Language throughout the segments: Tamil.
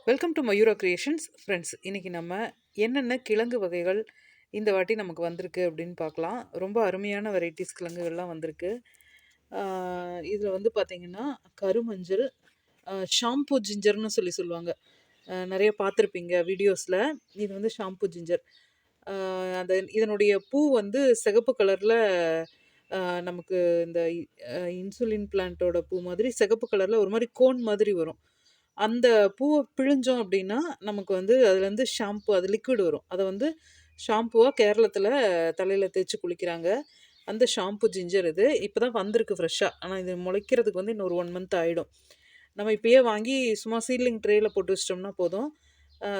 Welcome to Mayura creations friends. இன்றைக்கி நம்ம என்னென்ன கிழங்கு வகைகள் இந்த வாட்டி நமக்கு வந்திருக்கு அப்படின்னு பார்க்கலாம். ரொம்ப அருமையான வெரைட்டிஸ் கிழங்குகள்லாம் வந்திருக்கு. இதில் வந்து பார்த்திங்கன்னா கருமஞ்சள், ஷாம்பூ ஜிஞ்சர்னு சொல்லுவாங்க. நிறைய பார்த்துருப்பீங்க வீடியோஸில். இது வந்து ஷாம்பூ ஜிஞ்சர். அந்த இதனுடைய பூ வந்து சிகப்பு கலரில், நமக்கு இந்த இன்சுலின் பிளான்ட்டோட பூ மாதிரி சிகப்பு கலரில் ஒரு மாதிரி கோன் மாதிரி வரும். அந்த பூவை பிழிஞ்சோம் அப்படின்னா நமக்கு வந்து அதுலேருந்து ஷாம்பு, அது லிக்விட் வரும். அதை வந்து ஷாம்புவாக கேரளத்தில் தலையில் தேய்ச்சி குளிக்கிறாங்க. அந்த ஷாம்பு ஜிஞ்சர் இது இப்போ தான் வந்திருக்கு ஃப்ரெஷ்ஷாக. ஆனால் இது முளைக்கிறதுக்கு வந்து இன்னொரு 1 மந்த் ஆகிடும். நம்ம இப்போயே வாங்கி சும்மா சீட்லிங் ட்ரேயில் போட்டு வச்சிட்டோம்னா போதும்.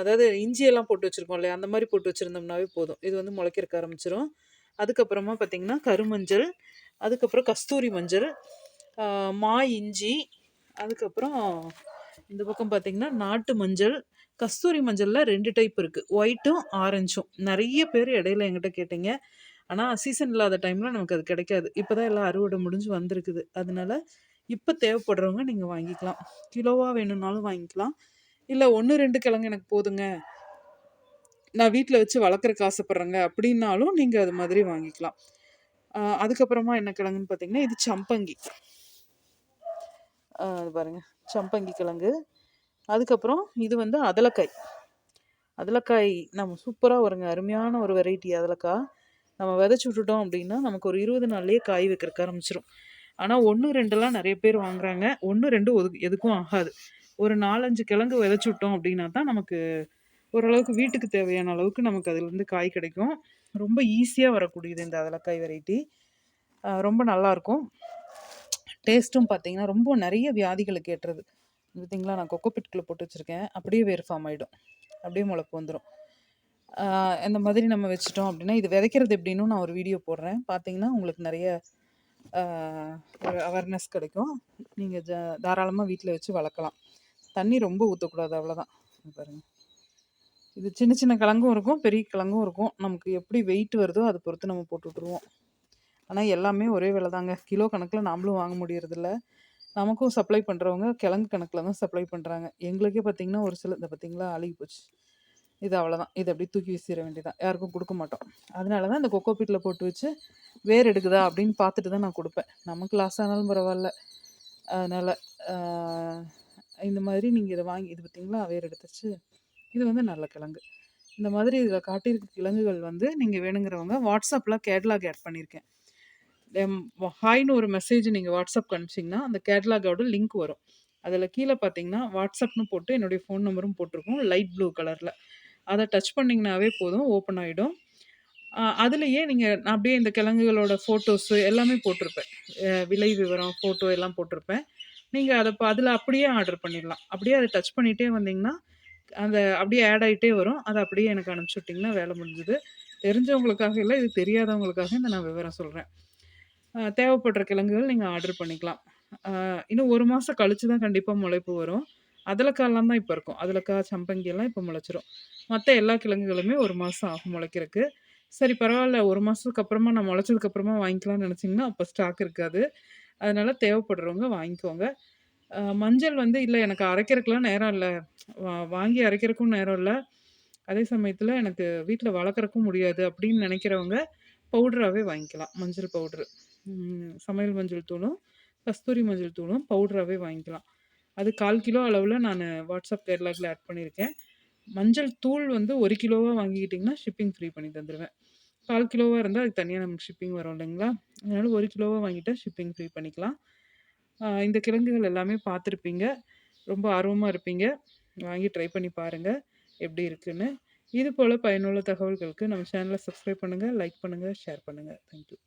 அதாவது இஞ்சியெல்லாம் போட்டு வச்சுருக்கோம் இல்லையா, அந்த மாதிரி போட்டு வச்சுருந்தோம்னாவே போதும். இது வந்து முளைக்கிறக்க ஆரம்பிச்சிடும். அதுக்கப்புறமா பார்த்திங்கன்னா கருமஞ்சள், அதுக்கப்புறம் கஸ்தூரி மஞ்சள், மா இஞ்சி, அதுக்கப்புறம் இந்த பக்கம் பார்த்திங்கன்னா நாட்டு மஞ்சள். கஸ்தூரி மஞ்சளில் 2 டைப் இருக்குது, ஒயிட்டும் ஆரஞ்சும். நிறைய பேர் இடையில என்கிட்ட கேட்டிங்க. ஆனால் சீசன் இல்லாத டைமில் நமக்கு அது கிடைக்காது. இப்போ தான் எல்லாம் அறுவடை முடிஞ்சு வந்திருக்குது. அதனால இப்போ தேவைப்படுறவங்க நீங்கள் வாங்கிக்கலாம். கிலோவாக வேணும்னாலும் வாங்கிக்கலாம். இல்லை 1-2 கிழங்கு எனக்கு போதுங்க, நான் வீட்டில் வச்சு வளர்க்குறக்கு ஆசைப்பட்றேங்க அப்படின்னாலும் நீங்கள் அது மாதிரி வாங்கிக்கலாம். அதுக்கப்புறமா என்ன கிழங்குன்னு பார்த்தீங்கன்னா இது சம்பங்கி. அது பாருங்கள், சம்பங்கி கிழங்கு. அதுக்கப்புறம் இது வந்து அதலக்காய். அதலக்காய் நம்ம சூப்பராக வருங்க, அருமையான ஒரு வெரைட்டி அதலக்காய். நம்ம விதைச்சி விட்டுட்டோம் அப்படின்னா நமக்கு ஒரு 20 நாள்லேயே காய் வைக்கிறக்க ஆரம்பிச்சிடும். ஆனால் 1-2லாம் நிறைய பேர் வாங்குறாங்க. 1-2 எதுக்கும் ஆகாது. ஒரு 4-5 கிழங்கு விதைச்சி விட்டோம் அப்படின்னா தான் நமக்கு ஓரளவுக்கு வீட்டுக்கு தேவையான அளவுக்கு நமக்கு அதுலேருந்து காய் கிடைக்கும். ரொம்ப ஈஸியாக வரக்கூடியது இந்த அதலக்காய் வெரைட்டி. ரொம்ப நல்லாயிருக்கும். டேஸ்ட்டும் பார்த்திங்கன்னா ரொம்ப நிறைய வியாதிகளுக்கு ஏற்றது. பார்த்திங்களா, நான் கொக்கோ பிட்குள்ளே போட்டு வச்சுருக்கேன். அப்படியே வேர் ஃபார்ம் ஆகிடும், அப்படியே முளைப்பு வந்துடும். இந்த மாதிரி நம்ம வச்சுட்டோம் அப்படின்னா இது விதைக்கிறது எப்படின்னு நான் ஒரு வீடியோ போடுறேன். பார்த்திங்கன்னா உங்களுக்கு நிறைய ஒரு அவேர்னஸ் கிடைக்கும். நீங்கள் தாராளமாக வீட்டில் வச்சு வளர்க்கலாம். தண்ணி ரொம்ப ஊற்றக்கூடாது, அவ்வளோதான். பாருங்கள், இது சின்ன சின்ன கிழங்கும் இருக்கும், பெரிய கிழங்கும் இருக்கும். நமக்கு எப்படி வெயிட் வருதோ அதை பொறுத்து நம்ம போட்டு விட்ருவோம். ஆனால் எல்லாமே ஒரே விலை தாங்க. கிலோ கணக்கில் நாமளும் வாங்க முடியறதில்ல. நமக்கும் சப்ளை பண்ணுறவங்க கிழங்கு கணக்கில் தான் சப்ளை பண்ணுறாங்க. எங்களுக்கே பார்த்திங்கன்னா ஒரு சில இந்த பார்த்திங்களா அழுகி போச்சு. இது அவ்வளோதான். இது அப்படியே தூக்கி வீசிட வேண்டியதான், யாருக்கும் கொடுக்க மாட்டோம். அதனால தான் இந்த கொக்கோ பீட்டில் போட்டு வச்சு வேர் எடுக்குதா அப்படின்னு பார்த்துட்டு தான் நான் கொடுப்பேன். நமக்கு லாஸ் ஆனாலும் பரவாயில்ல. அதனால் இந்த மாதிரி நீங்கள் இதை வாங்கி, இது பார்த்திங்களா வேர் எடுத்துச்சு. இது வந்து நல்ல கிழங்கு. இந்த மாதிரி இதில் காட்டியிருக்க கிழங்குகள் வந்து நீங்கள் வேணுங்கிறவங்க வாட்ஸ்அப்பில் கேட்லாக் ஆட் பண்ணியிருக்கேன். ஹாய்னு ஒரு மெசேஜ் நீங்கள் வாட்ஸ்அப்க்கு அனுப்பிச்சிங்கன்னா அந்த கேட்லாகோட லிங்க் வரும். அதில் கீழே பார்த்தீங்கன்னா வாட்ஸ்அப்னு போட்டு என்னுடைய ஃபோன் நம்பரும் போட்டிருக்கோம் லைட் ப்ளூ கலரில். அதை டச் பண்ணிங்கனாவே போதும், ஓப்பன் ஆகிடும். அதுலேயே நீங்கள் அப்படியே இந்த கிழங்குகளோட ஃபோட்டோஸு எல்லாமே போட்டிருப்பேன். விலை விவரம், ஃபோட்டோ எல்லாம் போட்டிருப்பேன். நீங்கள் அதை அதில் அப்படியே ஆர்டர் பண்ணிடலாம். அப்படியே அதை டச் பண்ணிகிட்டே வந்தீங்கன்னா அந்த அப்படியே ஆட் ஆகிட்டே வரும். அதை அப்படியே எனக்கு அனுப்பிச்சி விட்டிங்கன்னா வேலை முடிஞ்சுது. தெரிஞ்சவங்களுக்காக இல்லை, இது தெரியாதவங்களுக்காக இந்த நான் விவரம் சொல்கிறேன். தேவைப்படுற கிழங்குகள் நீங்கள் ஆர்டர் பண்ணிக்கலாம். இன்னும் 1 மாதம் கழித்து தான் கண்டிப்பாக முளைப்பு வரும். அதலக்காயெல்லாம் தான் இப்போ இருக்கும். அதலக்காய், சம்பங்கி எல்லாம் இப்போ முளைச்சிரும். மற்ற எல்லா கிழங்குகளுமே 1 மாதம் ஆகும் முளைக்கிறதுக்கு. சரி பரவாயில்ல, 1 மாதத்துக்கு அப்புறமா நான் முளைச்சதுக்கப்புறமா வாங்கிக்கலாம்னு நினச்சிங்கன்னா அப்போ ஸ்டாக் இருக்காது. அதனால் தேவைப்படுறவங்க வாங்கிக்கோங்க. மஞ்சள் வந்து இல்லை எனக்கு அரைக்கிறதுக்கெலாம் நேரம் இல்லை, வாங்கி அரைக்கிறதுக்கும் நேரம் இல்லை, அதே சமயத்தில் எனக்கு வீட்டில் வளர்க்குறக்கும் முடியாது அப்படின்னு நினைக்கிறவங்க பவுடராகவே வாங்கிக்கலாம். மஞ்சள் பவுட்ரு, சமையல் மஞ்சள் தூளும் கஸ்தூரி மஞ்சள் தூளும் பவுடராகவே வாங்கிக்கலாம். அது 1/4 கிலோ அளவில் நான் வாட்ஸ்அப் கேட்லாகில் ஆட் பண்ணியிருக்கேன். மஞ்சள் தூள் வந்து 1 கிலோவாக வாங்கிக்கிட்டிங்கன்னா ஷிப்பிங் ஃப்ரீ பண்ணி தந்துடுவேன். 1/4 கிலோவாக இருந்தால் அதுக்கு தனியாக நமக்கு ஷிப்பிங் வரும் இல்லைங்களா. அதனால் 1 கிலோவாக வாங்கிட்டால் ஷிப்பிங் ஃப்ரீ பண்ணிக்கலாம். இந்த கிழங்குகள் எல்லாமே பார்த்துருப்பீங்க, ரொம்ப ஆர்வமாக இருப்பீங்க. வாங்கி ட்ரை பண்ணி பாருங்கள் எப்படி இருக்குன்னு. இது போல் பயனுள்ள தகவல்களுக்கு நம்ம சேனலை சப்ஸ்கிரைப் பண்ணுங்கள், லைக் பண்ணுங்கள், ஷேர் பண்ணுங்கள். தேங்க்யூ.